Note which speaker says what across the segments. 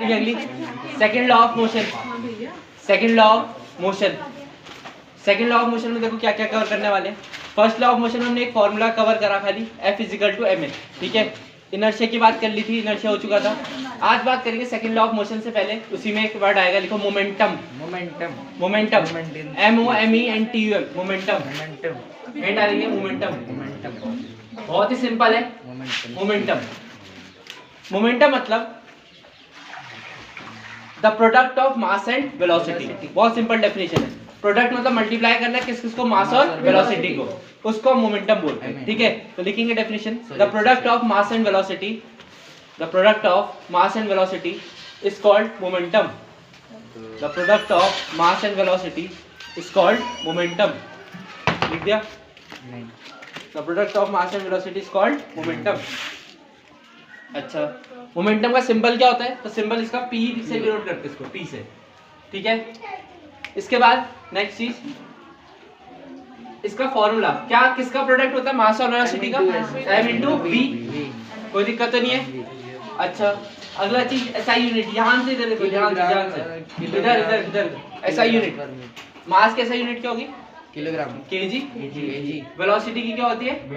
Speaker 1: अगली second law of motion. Second law of motion, second law of motion में देखो क्या क्या कवर करने वाले हैं। फर्स्ट लॉ ऑफ मोशन में हमने एक फॉर्मूला कवर करा खाली, F = ml, ठीक है। इनर्शिया की बात कर ली थी, इनर्शिया हो चुका था। आज बात करेंगे सेकंड लॉ ऑफ मोशन से पहले उसी में एक वर्ड आएगा, लिखो momentum. Momentum, momentum, MOMENTUM, momentum. में डालेंगे मोमेंटम। मोमेंटम बहुत ही सिंपल है। मोमेंटम, मोमेंटम मतलब the product of mass and velocity. बहुत सिंपल डेफिनेशन है। प्रोडक्ट मतलब मल्टीप्लाई करना है किस किसको, मास और वेलोसिटी को, उसको मोमेंटम बोलते हैं, ठीक है। तो लिखेंगे definition, the product of mass and velocity, the product of mass and velocity is called momentum. The product of mass and velocity is called momentum. लिख दिया? The product of mass and velocity is called momentum. अच्छा, momentum का symbol क्या होता है? तो symbol इसका P से डिनोट करते हैं, इसको P से, ठीक है। इसके बाद नेक्स्ट चीज, इसका फॉर्मूला क्या, किसका प्रोडक्ट होता है, मास और वेलोसिटी का, m/v। कोई दिक्कत तो नहीं है? अच्छा, अगला चीज एसआई यूनिट, यहां से इधर देखो, ध्यान से इधर इधर इधर, एसआई यूनिट, मास की एसआई यूनिट क्या होगी, किलोग्राम, केजी, वेलोसिटी की क्या होती है,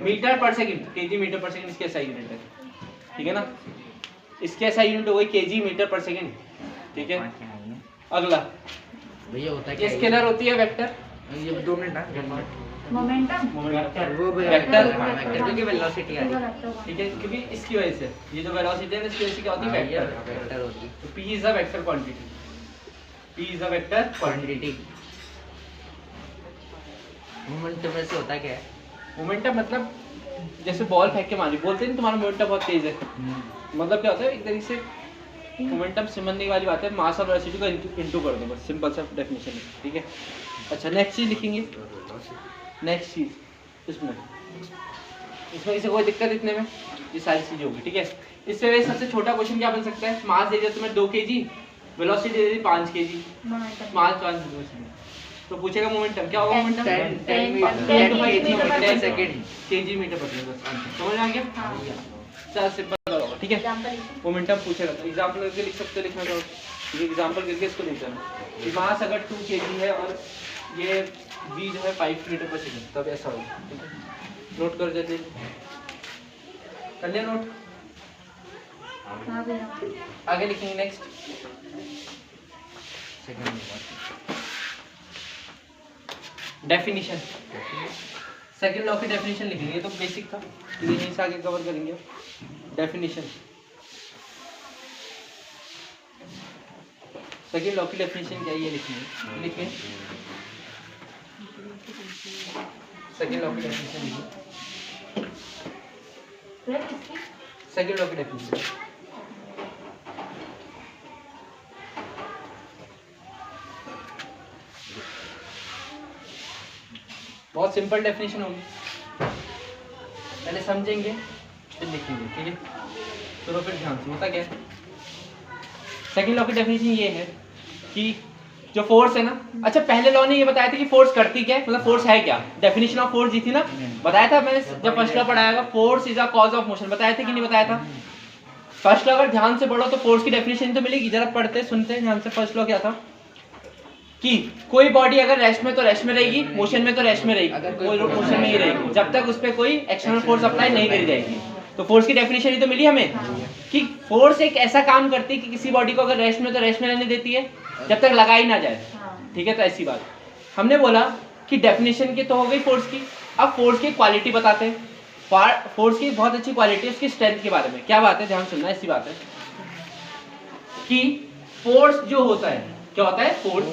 Speaker 1: मीटर पर सेकंड, केजी मीटर पर सेकंड इसकी एसआई यूनिट है, ठीक है ना। इसके एसआई यूनिट हो गई केजी मीटर पर सेकंड, ठीक है। अगला भैया होता है, स्केलर होती है वेक्टर। ये 2 मिनट ना,
Speaker 2: मोमेंटम,
Speaker 1: वो वेक्टर क्योंकि वेलोसिटी आ रही है, ठीक है, क्योंकि इसकी वजह से ये जो वेलोसिटी है ना, इसकी वजह से क्या होती है, वेक्टर होती है। तो P is a vector quantity, P is a vector quantity. Momentum में से होता क्या है, मोमेंटम मतलब जैसे बॉल फेंक के मारी, बोलते हैं तुम्हारा मोमेंटम बहुत तेज है, मतलब क्या होता है, एक तरीके से मोमेंटम समझने वाली बात है, मास और वेलोसिटी को इनटू कर दो, बस सिंपल सा डेफिनेशन है, ठीक है। अच्छा, नेक्स्ट चीज लिखेंगे, नेक्स्ट चीज इसमें किसी कोई दिक्कत इतने में, ये सारी चीजें होगी, ठीक है। इससे सबसे छोटा क्वेश्चन क्या बन सकता है, मास दे दिया तुम्हें 2 kg, वेलोसिटी दे दी 5 kg, मास 5 तो पूछेगा मोमेंटम क्या होगा, मोमेंटम 10 सेकंड, केजी मीटर पर सेकंड, बस समझ आ गया। चल सिंपल होगा, ठीक है। मोमेंटम पूछेगा तो एग्जांपल करके लिख सकते हो, लिखना चाहो एग्जांपल करके इसको लिख देना। मास अगर 2 kg है और ये v जो है 5 मीटर पर सेकंड, तब ऐसा होगा, ठीक है। नोट कर जल्दी, कर लिया नोट? आगे लिखेंगे नेक्स्ट, डेफिनेशन। सेकंड लॉ की डेफिनेशन लिखेंगे, ये तो बेसिक था, यहीं से आगे कवर करेंगे। डेफिनेशन, सेकंड लॉ की डेफिनेशन क्या है, ये लिखेंगे, लिखें सेकंड लॉ की डेफिनेशन लिखें, सेकंड लॉ की डेफिनेशन। बहुत सिंपल डेफिनेशन होगी, पहले समझेंगे फिर लिखेंगे, ठीक है। तो फिर ध्यान से, होता क्या है सेकंड लॉ की डेफिनेशन ये है कि जो फोर्स है ना, अच्छा पहले लॉ ने ये बताया था कि फोर्स करती क्या है, मतलब फोर्स है क्या, डेफिनेशन ऑफ फोर्स दी थी ना, बताया था मैंने जब फर्स्ट लॉ पढ़ाया, force is a cause of motion, बताया था कि नहीं बताया था। फर्स्ट लॉ अगर ध्यान से पढ़ो तो फोर्स की डेफिनेशन तो मिलेगी, जरा पढ़ते सुनते ध्यान से। फर्स्ट लॉ क्या था कि कोई बॉडी अगर रेस्ट में तो रेस्ट में रहेगी, मोशन में तो रेस्ट में रहेगी, कोई मोशन में ही रहेगी जब तक उस पर कोई एक्सटर्नल फोर्स अप्लाई नहीं करी जाएगी। तो फोर्स की डेफिनेशन ही तो मिली हमें कि फोर्स एक ऐसा काम करती है कि किसी बॉडी को अगर रेस्ट में तो रेस्ट में रहने देती है जब तक लगा ही ना जाए, ठीक है। तो ऐसी बात हमने बोला कि डेफिनेशन की तो हो गई फोर्स की। अब फोर्स की क्वालिटी बताते हैं। फोर्स की बहुत अच्छी क्वालिटी है उसकी स्ट्रेंथ के बारे में। क्या बात है, ध्यान सुनना, ऐसी बात है कि फोर्स जो होता है, क्या होता है, फोर्स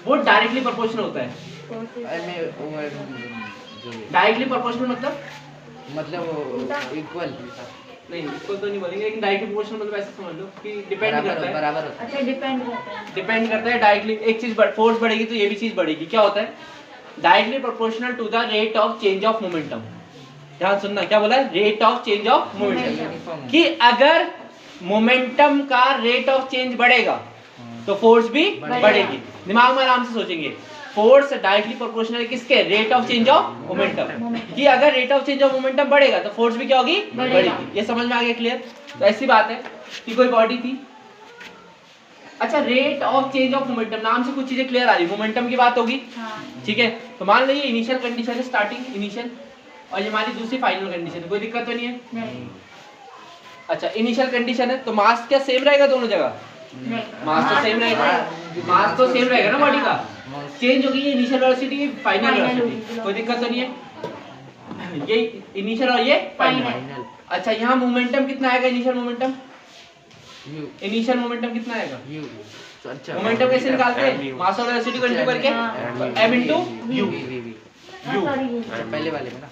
Speaker 1: वो डायरेक्टली प्रोपोर्शनल होता है। डायरेक्टली प्रोपोर्शनल मतलब इक्वल नहीं, इक्वल तो नहीं बोलेंगे, लेकिन डायरेक्टली प्रोपोर्शनल मतलब ऐसा समझ लो कि डिपेंड करता है, बराबर होता है। अच्छा, डिपेंड करता है डायरेक्टली। एक चीज फोर्स बढ़ेगी तो ये भी चीज बढ़ेगी। क्या होता है, directly proportional to the rate of change of momentum. ध्यान सुनना, क्या बोला है, rate of change of momentum, कि अगर मोमेंटम का रेट ऑफ चेंज बढ़ेगा तो फोर्स भी बढ़ेगी। दिमाग में आराम से सोचेंगे, फोर्स डायरेक्टली प्रोपोर्शनल किसके, rate of change of momentum, कि अगर rate of change of momentum बढ़ेगा तो फोर्स भी क्या होगी, बढ़ेगी। ये समझ में आ गया, क्लियर। तो ऐसी बात है कि कोई बॉडी थी। अच्छा, rate of change of momentum, नाम से कुछ चीजें क्लियर आ रही है, मोमेंटम की बात होगी, ठीक है। तो मान लो ये इनिशियल कंडीशन है, स्टार्टिंग इनिशियल, और ये हमारी दूसरी फाइनल कंडीशन है, कोई दिक्कत तो नहीं है? नहीं। अच्छा, इनिशियल कंडीशन है तो मास क्या सेम रहेगा दोनों जगह? नहीं, मास तो सेम रहेगा, मास तो सेम रहेगा ना बॉडी का। चेंज होगी ये इनिशियल वेलोसिटी, फाइनल वेलोसिटी, कोई दिक्कत तो नहीं है? ये इनिशियल और ये फाइनल। अच्छा, यहाँ मोमेंटम कितना आएगा? इनिशियल मोमेंटम, इनिशियल मोमेंटम कितना आएगा? अच्छा, मोमेंटम कैसे निकालते हैं? मास और वेलोसिटी को इंटू करके m इनटू u, पहले वाले में ना।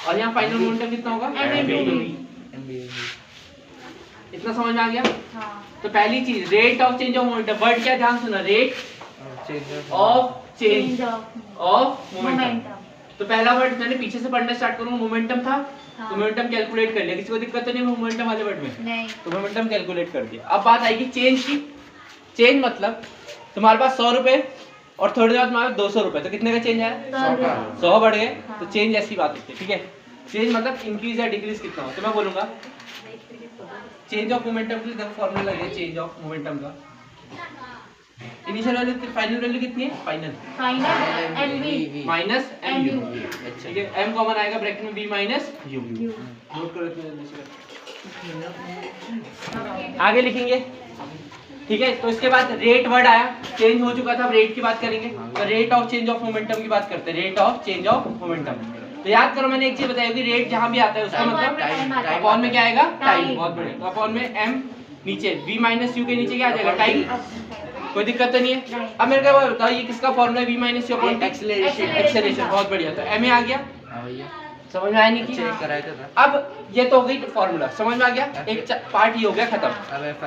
Speaker 1: और यहाँ फाइनल मोमेंटम कितना होगा? m into v। इतना समझ में आ गया? तो पहली चीज rate of change of momentum, word क्या ध्यान सुना, rate of change of momentum. तो पहला वर्ड मैंने पीछे से पढ़ना स्टार्ट करूंगा, मोमेंटम था, तो मोमेंटम कैलकुलेट कर लिया, किसी को दिक्कत तो नहीं मोमेंटम वाले वर्ड में? नहीं। तो मोमेंटम कैलकुलेट कर दिया। अब बात आएगी चेंज की। चेंज मतलब तुम्हारे पास 100 रुपए और थोड़ी देर बाद तुम्हारे 200 रुपए, तो कितने का चेंज आया? 100 बढ़ गए। तो चेंज ऐसी बात होती है, ठीक है। चेंज मतलब इंक्रीज या डिक्रीज कितना हो, तो मैं बोलूंगा चेंज ऑफ मोमेंटम के लिए देखो फॉर्मूला लगे चेंज ऑफ मोमेंटम का। इनिशियल वैल्यू, फाइनल वैल्यू कितनी है? फाइनल mv माइनस mu, ठीक है। m कॉमन आएगा ब्रैकेट में, v माइनस u। नोट करो इतने जल्दी से, आगे लिखेंगे, ठीक है। तो इसके बाद रेट वर्ड आया, चेंज हो चुका था, अब रेट की बात करेंगे। तो rate of change of momentum की बात करते हैं, rate of change of momentum. तो याद करो मैंने एक चीज बताई होगी, रेट जहां भी आता है उसका मतलब अपॉन में क्या आएगा? टाइम। बहुत बढ़िया। तो अपॉन में m, नीचे v माइनस u के नीचे क्या आ जाएगा? टाइम। कोई दिक्कत तो नहीं है? अब मेरे को बताओ ये किसका फॉर्मूला है? v minus u upon acceleration. बहुत बढ़िया। तो ma आ गया, समझ में आया नहीं? चेक कराया था। अब ये तो हो गई फॉर्मूला, समझ में आ गया, एक पार्ट ये हो गया खत्म।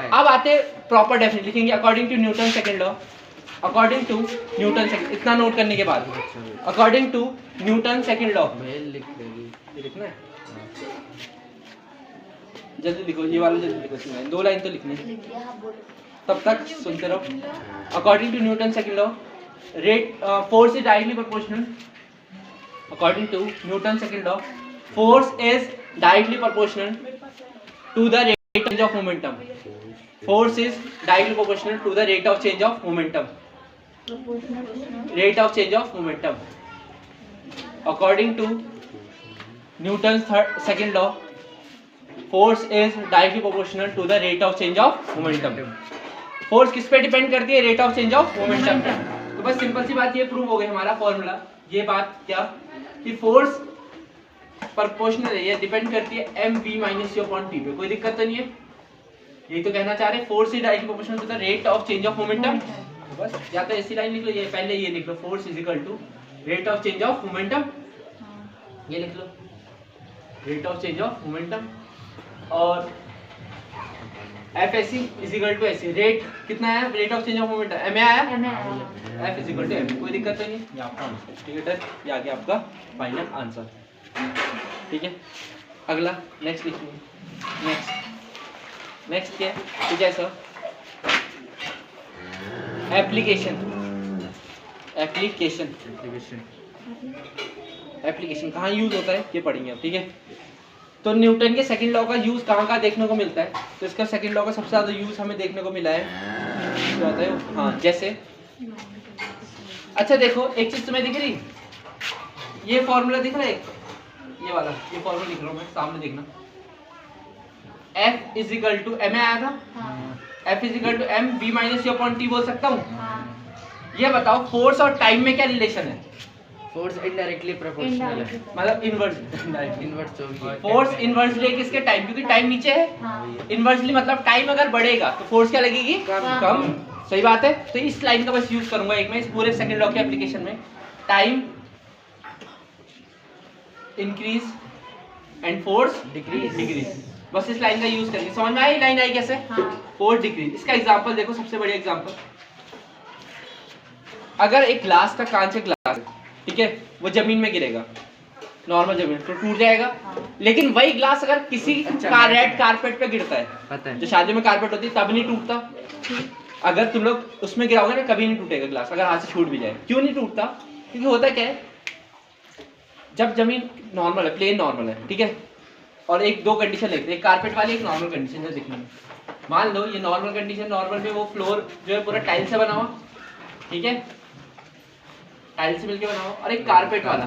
Speaker 1: अब आते प्रॉपर डेफिनेशन लिखेंगे, according to Newton second law. According to Newton second, इतना नोट करने के बाद according to Newton second law लिखना है, जल्दी लिखो, ये वाला जल्दी लिखो, 2 लाइन तो लिखनी है, तब तक सुनते रहो। According to Newton second law, rate force is directly proportional. According to Newton's second law, force is directly proportional to the rate of change of momentum. Force is directly proportional to the rate of change of momentum. Rate of change of momentum. According to Newton's second law, force is directly proportional to the rate of change of momentum. Force किस पे depend करती है? Rate of change of momentum. तो बस simple सी बात ये prove हो गई हमारा फॉर्मूला। ये बात क्या कि फोर्स प्रोपोर्शनल है, ये डिपेंड करती है m v minus u upon t पे। कोई दिक्कत तो नहीं है? यही तो कहना चाह रहे हैं, force is directly proportional to the rate of change of momentum. बस या तो ऐसी लाइन लिख लो, ये पहले ये लिख लो, force is equal to rate of change of momentum, ये लिख लो, rate of change of momentum. और F S is equal to ऐसे, रेट कितना है? Rate of change of momentum M आया, F is equal to M. कोई दिक्कत तो नहीं? ये आपका आंसर, ठीक है। डन, ये आ गया आपका फाइनल आंसर, ठीक है। अगला नेक्स्ट लिखिए। नेक्स्ट क्या है? ठीक है सर, एप्लीकेशन। एप्लीकेशन कहाँ यूज होता है ये पढ़ेंगे अब, ठीक है। तो न्यूटन के सेकंड लॉ का यूज कहाँ देखने को मिलता है? तो इसका सेकंड लॉ का सबसे ज्यादा यूज हमें देखने को मिला है, हाँ, जैसे अच्छा देखो एक चीज तुम्हें दिख रही, ये फॉर्मूला दिख रहा है, ये वाला, ये फॉर्मूला लिख रहा हूँ मैं, सामने देखना। F is equal to m आया था, F is equal to m v minus u upon t बोल सकता हूँ। ये बताओ फोर्स और टाइम में क्या रिलेशन है? फोर्स इनडायरेक्टली प्रोपोर्शनल है, मतलब इनवर्स, फोर्स इनवर्सली किसके? टाइम, क्योंकि टाइम नीचे है। इनवर्सली मतलब टाइम अगर बढ़ेगा तो फोर्स क्या लगेगी? कम। सही बात है। तो इस लाइन का बस यूज करूंगा एक मैं इस पूरे सेकंड लॉ के एप्लीकेशन में, time increase and force decrease. बस इस लाइन का यूज करके समझ में आई? लाइन आई कैसे? Force decrease. इसका एग्जांपल देखो, सबसे बढ़िया एग्जांपल, अगर एक ग्लास का, कांच का ग्लास है, ठीक है, वो जमीन में गिरेगा, नॉर्मल जमीन तो टूट जाएगा। लेकिन वही ग्लास अगर किसी रेड कारपेट पे गिरता है, जो शादी में कारपेट होती है, तब नहीं टूटता। अगर तुम लोग उसमें गिराओगे ना, कभी नहीं टूटेगा ग्लास, अगर हाथ से छूट भी जाए। क्यों नहीं टूटता? क्योंकि होता क्या है, जब जमीन नॉर्मल है, प्लेन नॉर्मल है, ठीक है, और एक दो कंडीशन लेते हैं, एक कारपेट वाली, एक नॉर्मल कंडीशन है दिखने में। मान लो ये नॉर्मल कंडीशन, नॉर्मल में वो फ्लोर जो है पूरा टाइल से बना हुआ, ठीक है, टाइल से मिलके बना हुआ, और एक कारपेट वाला,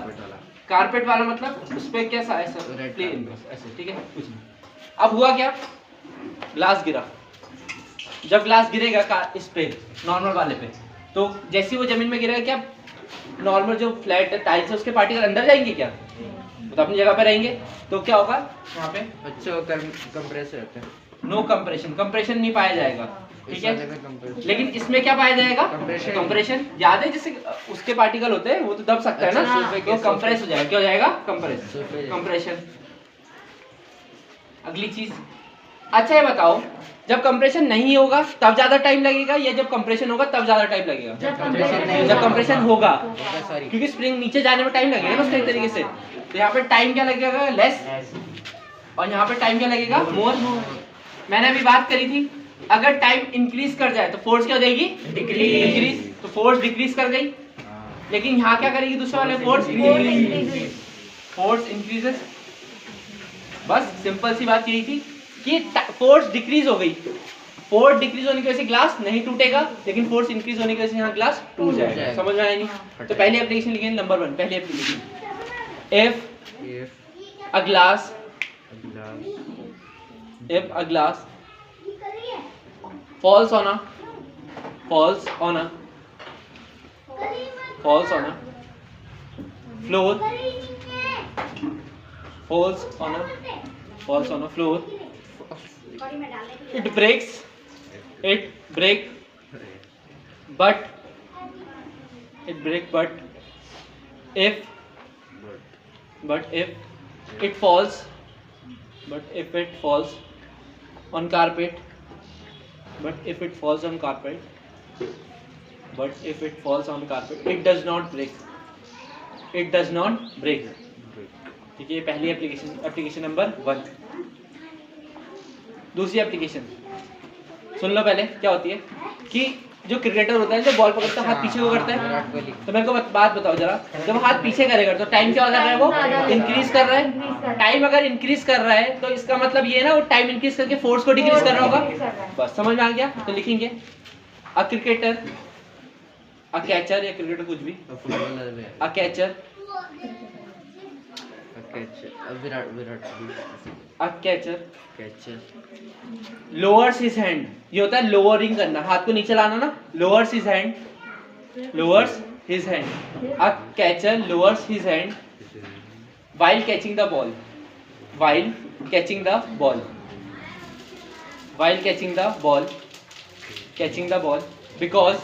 Speaker 1: कारपेट वाला मतलब उस पे कैसा ऐसा प्लेन ऐसे, ठीक है, कुछ नहीं। अब हुआ क्या, ग्लास गिरा, जब ग्लास गिरेगा इस पे नॉर्मल वाले पे, तो जैसे वो जमीन में गिरेगा क्या नॉर्मल जो फ्लैट टाइल्स है उसके पार्टिकल अंदर जाएंगे क्या, तो अपनी जगह पे रहेंगे, तो क्या होगा वहाँ पे
Speaker 2: अच्छा कंप्रेस रहता है,
Speaker 1: नो कंप्रेशन, कंप्रेशन नहीं पाया जाएगा, ठीक है। लेकिन इसमें क्या पाया जाएगा, कंप्रेशन। याद है जैसे उसके पार्टिकल होते हैं वो तो दब सकता है ना, तो कंप्रेस हो जाएगा, क्या हो जाएगा, कंप्रेस, कंप्रेशन। अगली चीज, अच्छा ये बताओ जब कंप्रेशन नहीं होगा तब ज्यादा टाइम लगेगा या जब कंप्रेशन होगा तब ज्यादा टाइम लगेगा, जब कंप्रेशन होगा, क्योंकि स्प्रिंग नीचे जाने में टाइम लगेगा ना उसके तरीके से, तो यहाँ पे टाइम क्या लगेगा, लेस, और यहाँ पे टाइम क्या लगेगा, मोर। मैंने अभी बात करी थी अगर टाइम इंक्रीज कर जाए तो फोर्स क्या हो जाएगी, डिक्रीज, तो फोर्स डिक्रीज कर गई, लेकिन यहाँ क्या करेगी दूसरे वाले, फोर्स इंक्रीज, फोर्स इंक्रीजेस। बस सिंपल सी बात यही थी कि फोर्स डिक्रीज हो गई, फोर्स डिक्रीज होने की वजह से ग्लास नहीं टूटेगा, लेकिन फोर्स इंक्रीज होने की वजह से यहाँ ग्लास टूट जाएगा। समझ में आया नहीं? तो पहली एप्लीकेशन लिखेंगे नंबर 1, पहली application, if a glass falls on a floor, falls on a floor, it breaks, but if it falls on carpet, it does not break, ठीक है। ये पहली एप्लीकेशन नंबर 1। दूसरी एप्लीकेशन सुन लो पहले, क्या होती है कि जो क्रिकेटर होता है जो बॉल पकड़ता है हाथ पीछे को करता है, तो मेरे को बात बताओ जरा, जब हाथ पीछे करेगा तो टाइम क्या हो रहा है, वो इंक्रीज कर रहा है। टाइम अगर इंक्रीज कर रहा है तो इसका मतलब ये है ना वो टाइम इंक्रीज करके फोर्स को डिक्रीज कर रहा होगा। बस समझ में आ गया? तो लिखेंगे अ क्रिकेटर, अ कैचर या क्रिकेटर कुछ भी, अ कैचर, अ कैचर लोअर्स हिज हैंड, ये होता है लोअरिंग करना, हाथ को नीचे लाना ना, lowers his hand, a catcher lowers his hand while catching the ball, because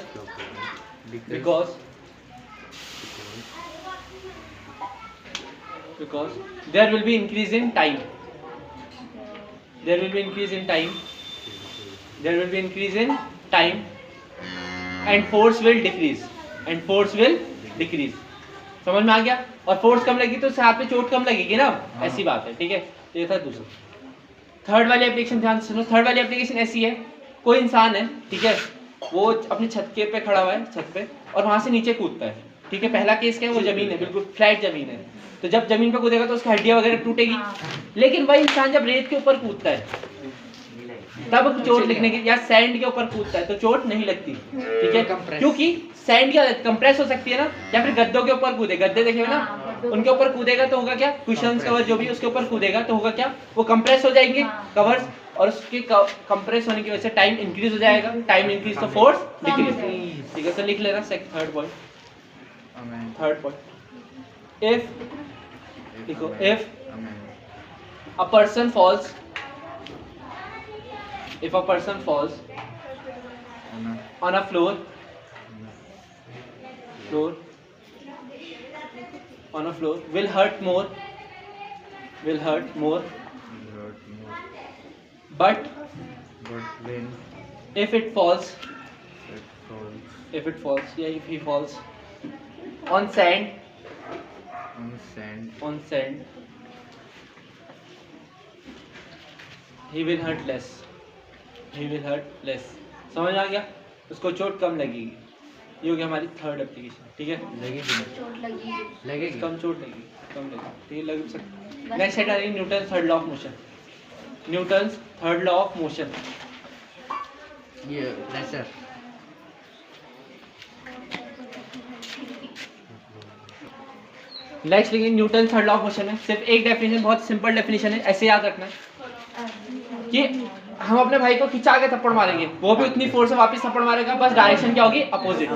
Speaker 1: there will be increase in time, and force will decrease, समझ में आ गया? और फोर्स कम लगी तो उससे हाथ पे चोट कम लगेगी ना, ऐसी बात है, ठीक है। तो ये था दूसरा। थर्ड वाली एप्लीकेशन ध्यान से सुनो। थर्ड वाली एप्लीकेशन ऐसी है, कोई इंसान है, ठीक है, वो अपनी छत के पे खड़ा हुआ है, छत पे, और वहां से नीचे कूदता है, ठीक है। पहला केस क्या है, वो जमीन है, बिल्कुल फ्लैट जमीन है, तो जब जमीन पे कूदेगा तो उसकी हड्डियां वगैरह टूटेगी। लेकिन वही इंसान जब रेत के ऊपर कूदता है तब चोट लगने की, या सैंड के ऊपर कूदता है तो चोट नहीं लगती, ठीक है, क्योंकि सैंड क्या कंप्रेस हो सकती है ना, या फिर गद्दों के ऊपर कूदे, गद्दे देखे ना, उनके ऊपर कूदेगा तो होगा क्या, कुशन्स कवर जो भी उसके ऊपर कूदेगा तो होगा क्या, वो कंप्रेस हो जाएंगे कवर्स, और उसके कंप्रेस होने की वजह से टाइम इंक्रीज हो जाएगा, टाइम इंक्रीज तो फोर्स डिक्रीज, ठीक है। तो लिख लेना third point, if a person falls on a floor will hurt more, but
Speaker 2: when
Speaker 1: if he falls on sand, he will hurt less, समझ आ गया? उसको चोट कम लगेगी। ये हो गया हमारी थर्ड एप्लीकेशन, ठीक है। लगेगी कम, चोट लगेगी कम, ठीक है, लग सकती। नेक्स्ट है Newton third law of motion.
Speaker 2: ये प्रेशर।
Speaker 1: नेक्स्ट लिखेंगे Newton third law of motion है। सिर्फ एक डेफिनेशन, बहुत सिंपल डेफिनेशन है, ऐसे याद रखना कि हम अपने भाई को खिंचा के थप्पड़ मारेंगे, वो भी उतनी फोर्स से वापस थप्पड़ मारेगा, बस डायरेक्शन क्या होगी? अपोजिट।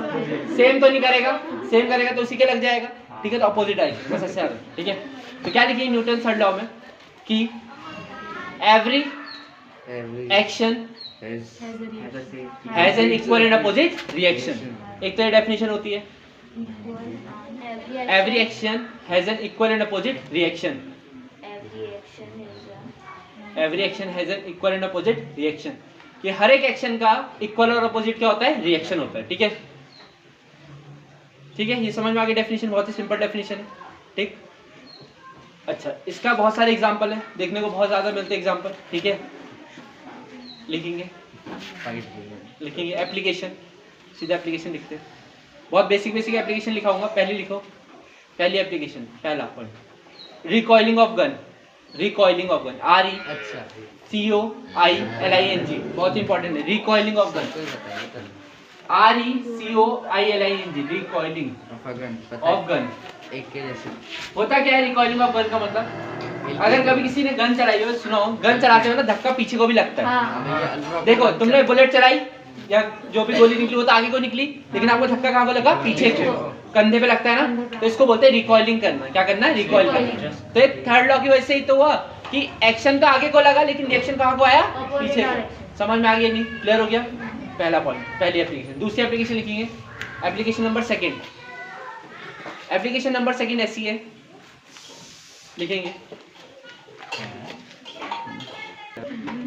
Speaker 1: सेम तो नहीं करेगा, सेम करेगा तो उसी के लग जाएगा, ठीक है? तो अपोजिट डायरेक्शन, बस ऐसे याद रखना, ठीक है? तो क्या लिखेंगे न्यूटन थर्ड लॉ में कि every action has an equal and opposite reaction. एक तो ये डेफिनेशन होती है, every action has an equal and opposite reaction. Every action has an equal and opposite reaction, कि हर एक एक्शन का इक्वल और अपोजिट क्या होता है? रिएक्शन होता है, ठीक है? ठीक है, ये समझ में आ गई डेफिनेशन, बहुत ही सिंपल डेफिनेशन है, ठीक? अच्छा, इसका बहुत सारे एग्जांपल है, देखने को बहुत ज्यादा मिलते हैं एग्जांपल, ठीक है? लिखेंगे एप्लीकेशन, सीधा एप्लीकेशन लिखते हैं। बहुत बेसिक एप्लीकेशन लिखाऊंगा, पहले लिखो, पहली एप्लीकेशन, पहला point, recoiling of gun. Recoiling of gun, RECOILING, बहुत इंपॉर्टेंट है, recoiling of gun, RECOILING, recoiling of gun.
Speaker 2: एक के जैसे
Speaker 1: होता क्या है रिकॉइलिंग ऑफ गन का मतलब? अगर कभी किसी ने गन चलाई हो, सुनो, गन चलाते हो ना धक्का पीछे को भी लगता है। देखो, तुमने बुलेट चलाई या जो भी गोली निकली वो तो आगे को निकली, लेकिन आपको धक्का कहाँ को लगा? पीछे को, कंधे पे लगता है ना, तो इसको बोलते हैं रिकॉइलिंग करना। क्या करना है? रिकॉइल करना। तो ये थर्ड लॉ की वजह से ही तो हुआ कि एक्शन का आगे को लगा, लेकिन रिएक्शन कहाँ को आया? पीछे को। समझ में आ गया नहीं? क्लियर हो गया? पहला पॉइंट, पहली एप्लीकेशन। दूसरी एप्लीकेशन लिखेंगे, application number second. Application number second ऐसी है, लिखेंगे,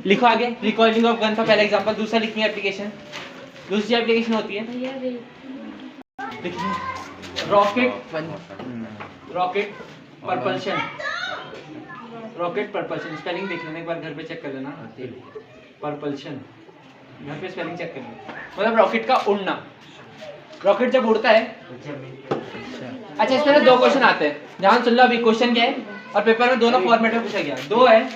Speaker 1: लिखो आगे, रिकॉइलिंग ऑफ गन था पहला एग्जांपल। दूसरा लिखेंगे एप्लीकेशन, दूसरी एप्लीकेशन होती है, rocket propulsion. Rocket propulsion, spelling देख लेना एक बार, घर पे चेक कर लेना। प्रपल्शन, घर पे स्पेलिंग चेक कर लेना, मतलब रॉकेट का उड़ना। रॉकेट जब उड़ता है, अच्छा इसमें ना दो क्वेश्चन आते हैं, ध्यान सुन लो अभी क्वेश्चन क्या है, और पेपर में दोनों फॉर्मेट में पूछा गया, दो है।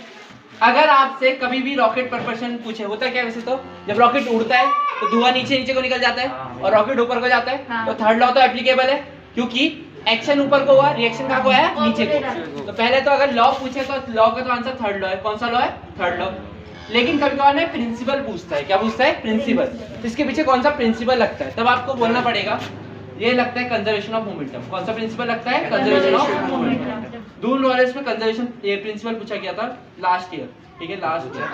Speaker 1: अगर आपसे कभी भी रॉकेट प्रपल्शन पूछे, होता क्या वैसे तो, जब रॉकेट उड़ता है तो धुआं नीचे को निकल जाता है और रॉकेट ऊपर को जाता है, तो थर्ड लॉ तो एप्लीकेबल है, क्योंकि एक्शन ऊपर को हुआ, रिएक्शन कहाँ को आया? नीचे को। तो पहले तो अगर लॉ पूछे तो लॉ का तो आंसर थर्ड लॉ है। कौन सा लॉ है? Third law. लेकिन कभी कभार ना प्रिंसिपल पूछता है, क्या पूछता है? प्रिंसिपल। तो इसके पीछे कौन सा प्रिंसिपल लगता है, तब आपको बोलना पड़ेगा, ये लगता है कंजर्वेशन ऑफ मोमेंटम। कौन सा प्रिंसिपल लगता है? Conservation of momentum. दूर नॉलेज में कंजर्वेशन ये प्रिंसिपल पूछा गया था लास्ट ईयर, ठीक है? लास्ट ईयर,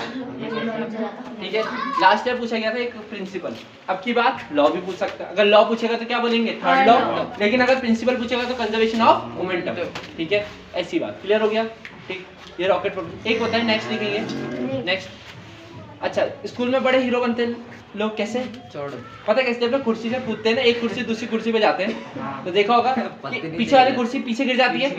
Speaker 1: ठीक है, लास्ट ईयर पूछा गया था एक प्रिंसिपल। अब की बात लॉ भी पूछ सकता है, अगर लॉ पूछेगा तो क्या बोलेंगे? Third law. लेकिन अगर प्रिंसिपल पूछेगा तो कंजर्वेशन ऑफ मोमेंटम, ठीक है? ऐसी बात, क्लियर हो गया? ठीक, ये रॉकेट एक होता है। नेक्स्ट लिखेंगे, नेक्स्ट। अच्छा, स्कूल में बड़े हीरो बनते हैं लोग, कैसे? पता है कैसे? जब लोग कुर्सी से कूदते हैं ना, एक कुर्सी दूसरी कुर्सी पे जाते हैं, तो देखा होगा पीछे वाली कुर्सी पीछे गिर जाती है।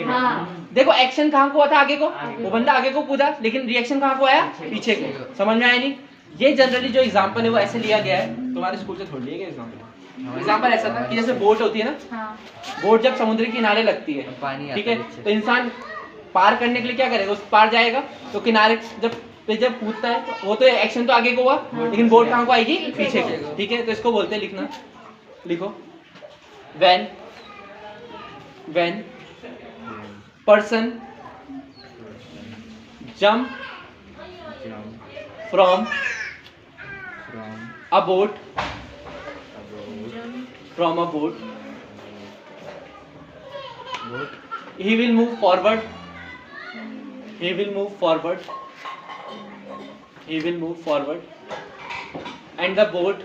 Speaker 1: देखो एक्शन कहाँ को हुआ था? आगे को, वो बंदा आगे को कूदा, लेकिन रिएक्शन कहाँ को आया? पीछे को। समझ में आया नहीं? ये जनरली जो एग्जांपल है वो ऐसे लिया गया है, तुम्हारे स्कूल से थोड़ी लिया गया एग्जांपल। एग्जांपल ऐसा था कि जैसे बोट होती है ना, बोट जब समुद्र के किनारे लगती है, ठीक है, तो इंसान पार करने के लिए क्या करेगा? उस पार जाएगा, तो किनारे जब कूदता है तो वो तो एक्शन तो आगे को हुआ, लेकिन बोट कहाँ को आएगी? पीछे को, ठीक है? तो इसको बोलते हैं, लिखना, लिखो, when person jump from a boat, he will move forward, and the boat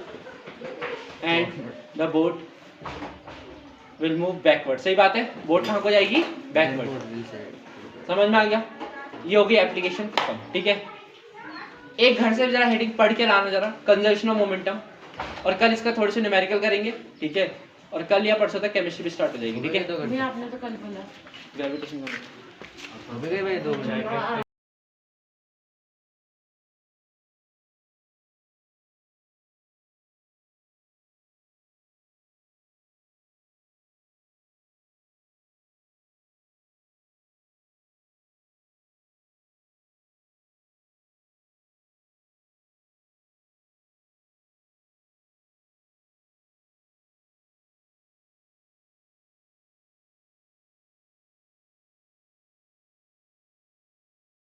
Speaker 1: will move backward. सही बात है, बोट कहाँ को जाएगी? बैकवर्ड। समझ में आ गया? ये होगी एप्लीकेशन खत्म, ठीक है? एक घर से जरा हेडिंग पढ़ के लाना जरा, कंजर्वेशन ऑफ मोमेंटम, और कल इसका थोड़े से न्यूमेरिकल करेंगे, ठीक है? और कल या परसों तक केमिस्ट्री भी स्टार्ट हो जाएगी, ठीक है?
Speaker 3: आपने तो कल बोला
Speaker 1: ग्रेविटेशन
Speaker 2: हो गए भाई 2 मिनट।